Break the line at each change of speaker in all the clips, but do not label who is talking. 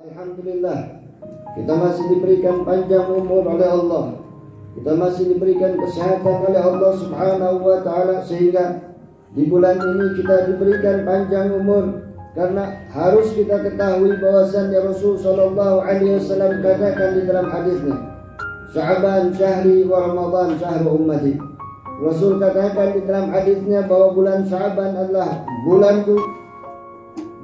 Alhamdulillah, kita masih diberikan panjang umur oleh Allah. Kita masih diberikan kesehatan oleh Allah Subhanahu wa Ta'ala, sehingga di bulan ini kita diberikan panjang umur. Karena harus kita ketahui bahwasannya Rasul Sallallahu Alaihi Wasallam katakan di dalam hadisnya, Sya'ban syahri wa Ramadan syahru ummati. Rasul katakan di dalam hadisnya bahwa bulan Sya'ban adalah bulanku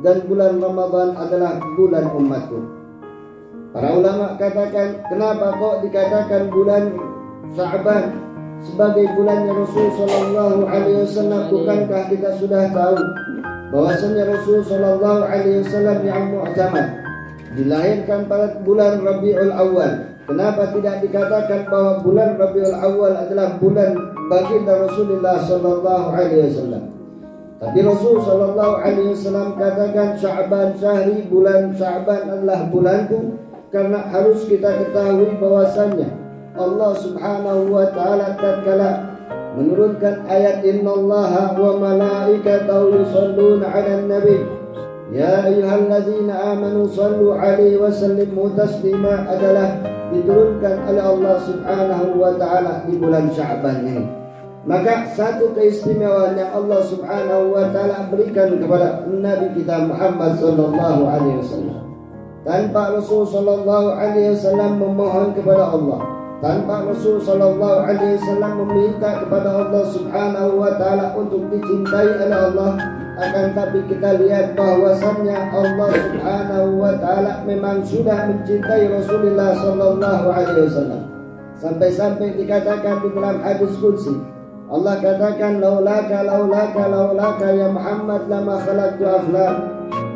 dan bulan Ramadan adalah bulan umatku. Para ulama katakan, kenapa kok dikatakan bulan Sya'ban sebagai bulannya Rasul Sallallahu Alaihi Wasallam? Bukankah kita sudah tahu bahwasanya Rasul Sallallahu Alaihi Wasallam yang mu'tamad dilahirkan pada bulan Rabiul Awal? Kenapa tidak dikatakan bahwa bulan Rabiul Awal adalah bulan baginda Rasulullah Sallallahu Alaihi Wasallam? Tapi Rasul Sallallahu Alaihi Wasallam katakan Sya'ban syahri, bulan Sya'ban adalah bulanku. Karena harus kita ketahui bahwasannya Allah Subhanahu wa Ta'ala tatkala menurunkan ayat innallaha wa malaikatahu yusholluna 'alan nabi ya ayyuhalladzina amanu shallu 'alaihi wa sallimu taslima adalah diturunkan oleh Allah Subhanahu wa Ta'ala di bulan Sya'ban ini. Maka satu keistimewaan yang Allah Subhanahu wa Ta'ala berikan kepada Nabi kita Muhammad sallallahu alaihi wasallam, tanpa Rasul sallallahu alaihi wasallam memohon kepada Allah, tanpa Rasul sallallahu alaihi wasallam meminta kepada Allah Subhanahu wa Ta'ala untuk dicintai oleh Allah, akan tapi kita lihat bahwasannya Allah Subhanahu wa Ta'ala memang sudah mencintai Rasulullah sallallahu alaihi wasallam. Sampai-sampai dikatakan di dalam hadis qudsi, Allah katakan laulaka ya Muhammad lama khalaqtu aflan,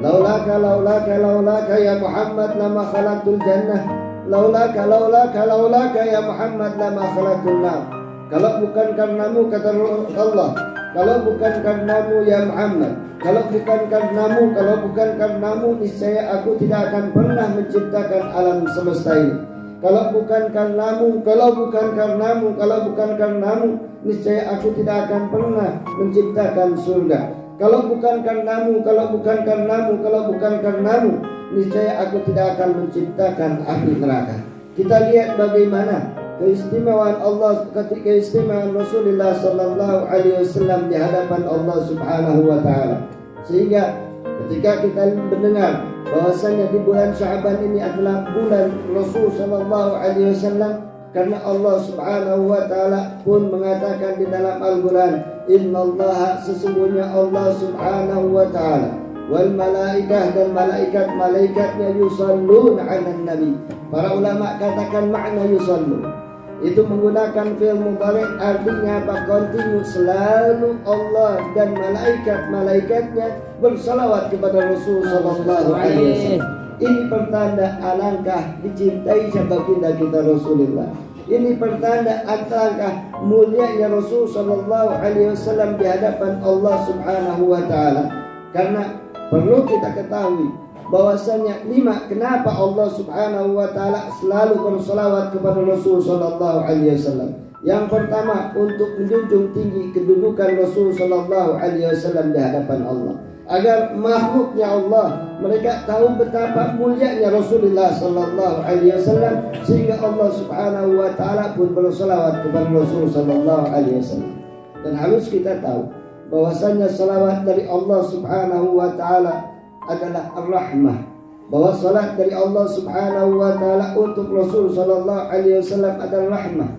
laulaka ya Muhammad lama khalaqtul jannah, laulaka ya Muhammad lama khalaqtul nar. Kalau bukan karenamu, kata Allah, kalau bukan karenamu ya Muhammad, kalau bukan karenamu niscaya aku tidak akan pernah menciptakan alam semesta ini. Kalau bukan karenamu, niscaya aku tidak akan pernah menciptakan surga. Kalau bukan karenamu, niscaya aku tidak akan menciptakan api neraka. Kita lihat bagaimana keistimewaan Allah, keistimewaan Rasulullah sallallahu alaihi wasallam di hadapan Allah Subhanahu wa Ta'ala. Sehingga ketika kita mendengar bahwasanya di bulan Sya'ban ini adalah bulan Rasul sallallahu alaihi wasallam, karena Allah Subhanahu wa Ta'ala pun mengatakan di dalam Al-Quran, innallaha, sesungguhnya Allah Subhanahu wa Ta'ala, wal malaikah, dan malaikatnya yusalluna 'alan nabi. Para ulama katakan makna yusallu itu menggunakan fi'il mudhari', artinya apa? Kontinu, selalu Allah dan malaikatnya bersalawat kepada Rasul sallallahu alaihi wasallam. Ini pertanda alangkah dicintai baginda kita Rasulullah. Ini pertanda alangkah mulianya Rasul sallallahu alaihi wasallam di hadapan Allah Subhanahu wa Ta'ala. Karena perlu kita ketahui bahwasanya kenapa Allah Subhanahu wa Ta'ala selalu bersalawat kepada Rasul sallallahu alaihi wasallam. Yang pertama, untuk menjunjung tinggi kedudukan Rasul sallallahu alaihi wasallam di hadapan Allah, agar makhluknya Allah mereka tahu betapa mulianya Rasulullah sallallahu alaihi wasallam, sehingga Allah Subhanahu wa Ta'ala pun bersalawat kepada Rasul sallallahu alaihi wasallam. Dan harus kita tahu bahwasanya salawat dari Allah Subhanahu wa Ta'ala adalah ar-rahmah, bahwa salat dari Allah Subhanahu wa Ta'ala untuk Rasul sallallahu alaihi wasallam adalah rahmah.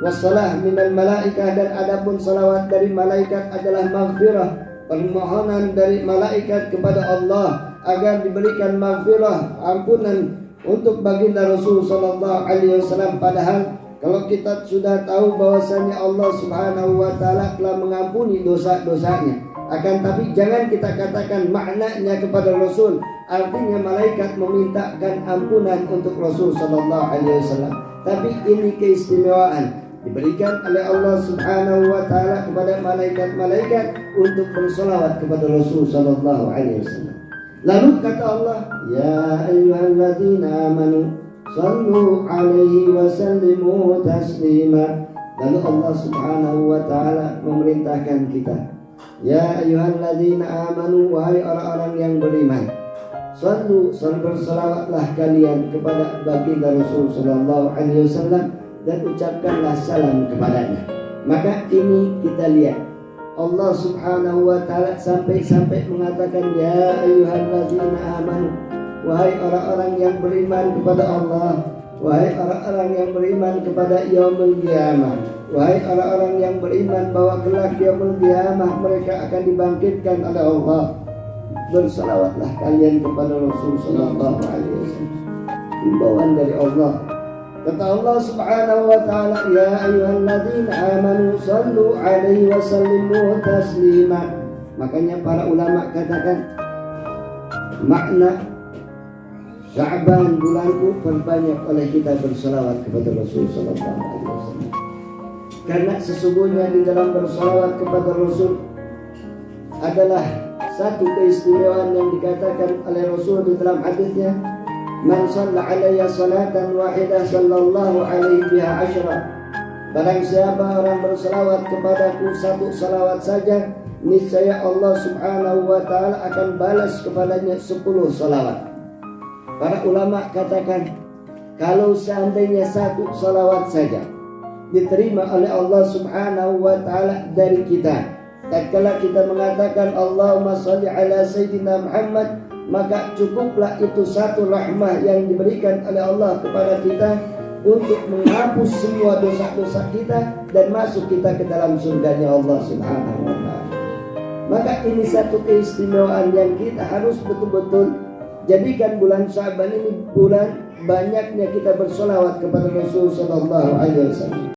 Wassalah minal malaikah, dan adapun salawat dari malaikat adalah maghfirah, permohonan dari malaikat kepada Allah agar diberikan maghfirah, ampunan untuk baginda Rasul sallallahu alaihi wasallam. Padahal kalau kita sudah tahu bahwasanya Allah Subhanahu wa Ta'ala telah mengampuni dosa-dosanya, akan tapi jangan kita katakan maknanya kepada Rasul, artinya malaikat memintakan ampunan untuk Rasul sallallahu alaihi wasallam. Tapi ini keistimewaan diberikan oleh Allah Subhanahu wa Ta'ala kepada malaikat-malaikat untuk bersolawat kepada Rasul sallallahu alaihi wasallam. Lalu kata Allah, ya ayyuhalladzina amanu sallu alaihi wa sallimu taslima. Lalu Allah Subhanahu wa Ta'ala memerintahkan kita, ya ayyuhalladzina amanu, wahai orang-orang yang beriman, bersalawatlah kalian kepada baginda Rasul sallallahu alaihi wasallam dan ucapkanlah salam kepadanya. Maka ini kita lihat Allah subhanahu wa ta'ala sampai mengatakan, ya ayyuhalladzina amanu, wahai orang-orang yang beriman kepada Allah, wahai orang-orang yang beriman kepada yaumul qiyamah, wahai orang-orang yang beriman bahwa kelak yaumul qiyamah mereka akan dibangkitkan oleh Allah, bersalawatlah kalian kepada Rasul sallallahu alaihi wasallam. Himbauan dari Allah. Kata Allah subhanahu wa ta'ala, ya ayyuhalladzina amanu sallu alaihi wa sallimu taslima. Makanya para ulama katakan makna Sya'ban bulanku perbanyak oleh kita bersalawat kepada Rasul sallallahu alaihi wasallam. Karena sesungguhnya di dalam bersalawat kepada Rasul adalah satu keistimewaan yang dikatakan oleh Rasul di dalam hadisnya, man shalla alayya salatan wahidah sallallahu alaihi biha asyra. Barang siapa orang bersalawat kepadaku satu salawat saja, niscaya Allah subhanahu wa ta'ala akan balas kepadanya 10 salawat. Para ulama katakan, kalau seandainya satu salawat saja diterima oleh Allah subhanahu wa ta'ala dari kita, tatkala kita mengatakan Allahumma sholli ala sayyidina Muhammad, maka cukuplah itu satu rahmah yang diberikan oleh Allah kepada kita untuk menghapus semua dosa-dosa kita dan masuk kita ke dalam surganya Allah subhanahu wa ta'ala. Maka ini satu keistimewaan yang kita harus betul-betul jadikan bulan Sya'ban ini bulan banyaknya kita bersolawat kepada Rasul sallallahu alaihi wasallam.